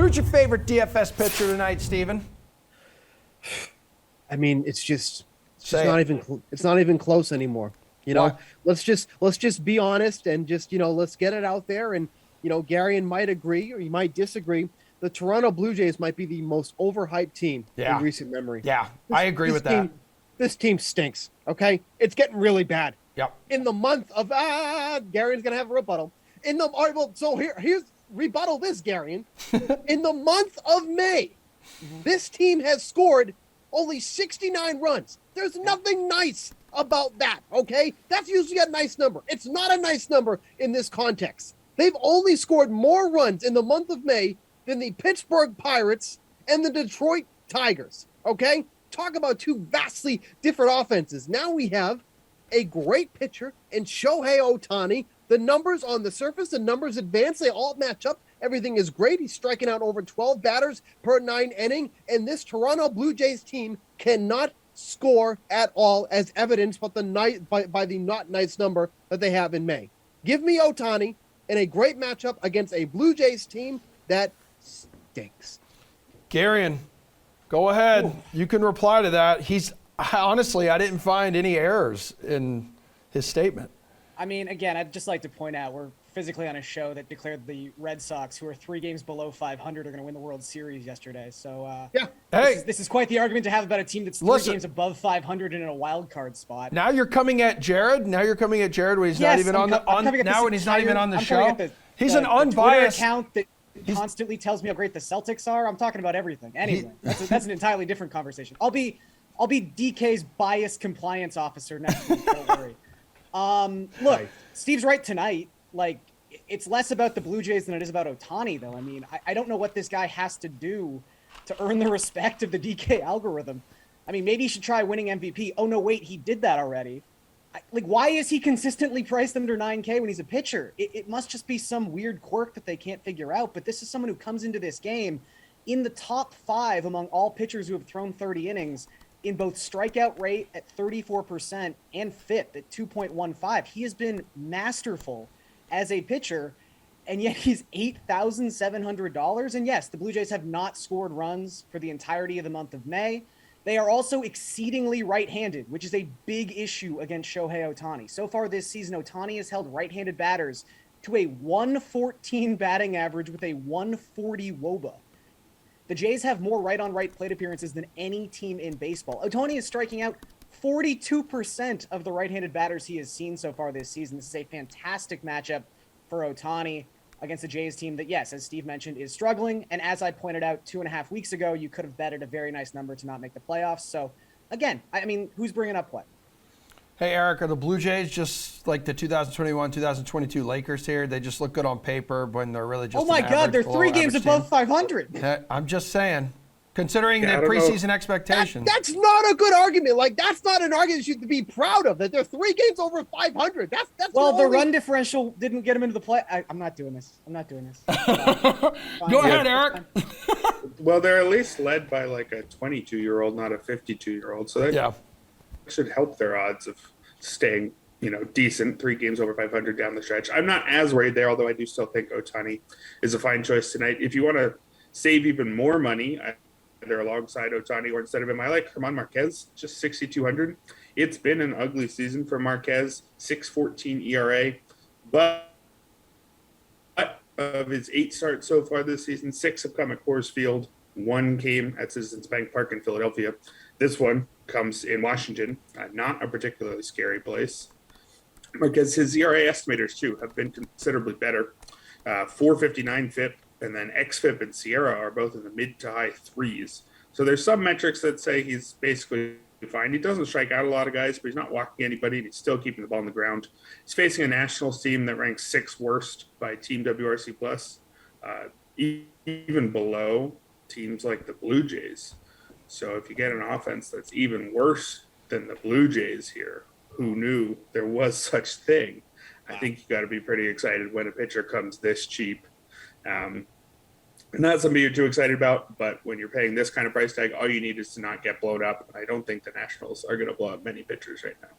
Who's your favorite DFS pitcher tonight, Steven? I mean, it's not even close anymore. You know, let's just be honest and just, let's get it out there. And, Garion might agree or you might disagree. The Toronto Blue Jays might be the most overhyped team in recent memory. Yeah, I agree with that. This team stinks, okay? It's getting really bad. Yep. In the month of, Garion's going to have a rebuttal. So here's rebuttal this, Garion. In the month of May, this team has scored only 69 runs. There's nothing nice about that, okay? That's usually a nice number. It's not a nice number in this context. They've only scored more runs in the month of May than the Pittsburgh Pirates and the Detroit Tigers, okay? Talk about two vastly different offenses. Now we have a great pitcher in Shohei Ohtani. The numbers on the surface, the numbers advance, they all match up. Everything is great. He's striking out over 12 batters per 9 inning, and this Toronto Blue Jays team cannot score at all, as evidenced by the not nice number that they have in May. Give me Ohtani in a great matchup against a Blue Jays team that stinks. Garion, go ahead. Ooh. You can reply to that. Honestly, I didn't find any errors in his statement. I mean, again, I'd just like to point out we're physically on a show that declared the Red Sox, who are 3 games below 500, are going to win the World Series yesterday. So, this is quite the argument to have about a team that's 3 games above 500 and in a wild card spot. Now you're coming at Jared. When he's not even on the show. He's an unbiased account that constantly tells me how great the Celtics are. I'm talking about everything. Anyway, that's an entirely different conversation. I'll be DK's bias compliance officer next week. Don't worry. Look, Steve's right tonight. Like, it's less about the Blue Jays than it is about Ohtani, though. I mean, I don't know what this guy has to do to earn the respect of the DK algorithm. I mean, maybe he should try winning MVP. Oh, no, wait, he did that already. Why is he consistently priced under 9K when he's a pitcher? It must just be some weird quirk that they can't figure out. But this is someone who comes into this game in the top 5 among all pitchers who have thrown 30 innings in both strikeout rate at 34% and FIP at 2.15. He has been masterful as a pitcher, and yet he's $8,700. And yes, the Blue Jays have not scored runs for the entirety of the month of May. They are also exceedingly right-handed, which is a big issue against Shohei Ohtani. So far this season, Ohtani has held right-handed batters to a 114 batting average with a 140 WOBA. The Jays have more right-on-right plate appearances than any team in baseball. Ohtani is striking out 42% of the right-handed batters he has seen so far this season. This is a fantastic matchup for Ohtani against a Jays team that, yes, as Steve mentioned, is struggling. And as I pointed out 2.5 weeks ago, you could have betted a very nice number to not make the playoffs. So, again, I mean, who's bringing up what? Hey, Erik, are the Blue Jays just like the 2021, 2022 Lakers here? They just look good on paper when they're really just Oh, my God, they're 3 games above 500. I'm just saying. Considering the preseason expectations. That's not a good argument. Like, that's not an argument you should be proud of, that they're 3 games over 500. That's the run differential didn't get them into the play. I'm not doing this. Go ahead, Erik. Well, they're at least led by like a 22-year-old, not a 52-year-old. So that should help their odds of staying, decent 3 games over 500 down the stretch. I'm not as worried there, although I do still think Ohtani is a fine choice tonight. If you want to save even more money, either alongside Ohtani or instead of him, I like German Marquez, just 6,200. It's been an ugly season for Marquez, 6.14 ERA, but of his 8 starts so far this season, 6 have come at Coors Field, 1 came at Citizens Bank Park in Philadelphia. This one comes in Washington, not a particularly scary place. Marquez, his ERA estimators too have been considerably better, 4.59 FIP. And then XFIP and Sierra are both in the mid to high 3s. So there's some metrics that say he's basically fine. He doesn't strike out a lot of guys, but he's not walking anybody, and he's still keeping the ball on the ground. He's facing a Nationals team that ranks 6th worst by Team WRC+, even below teams like the Blue Jays. So if you get an offense that's even worse than the Blue Jays here, who knew there was such thing? I think you got to be pretty excited when a pitcher comes this cheap. Not something you're too excited about, but when you're paying this kind of price tag, all you need is to not get blown up. I don't think the Nationals are going to blow up many pitchers right now.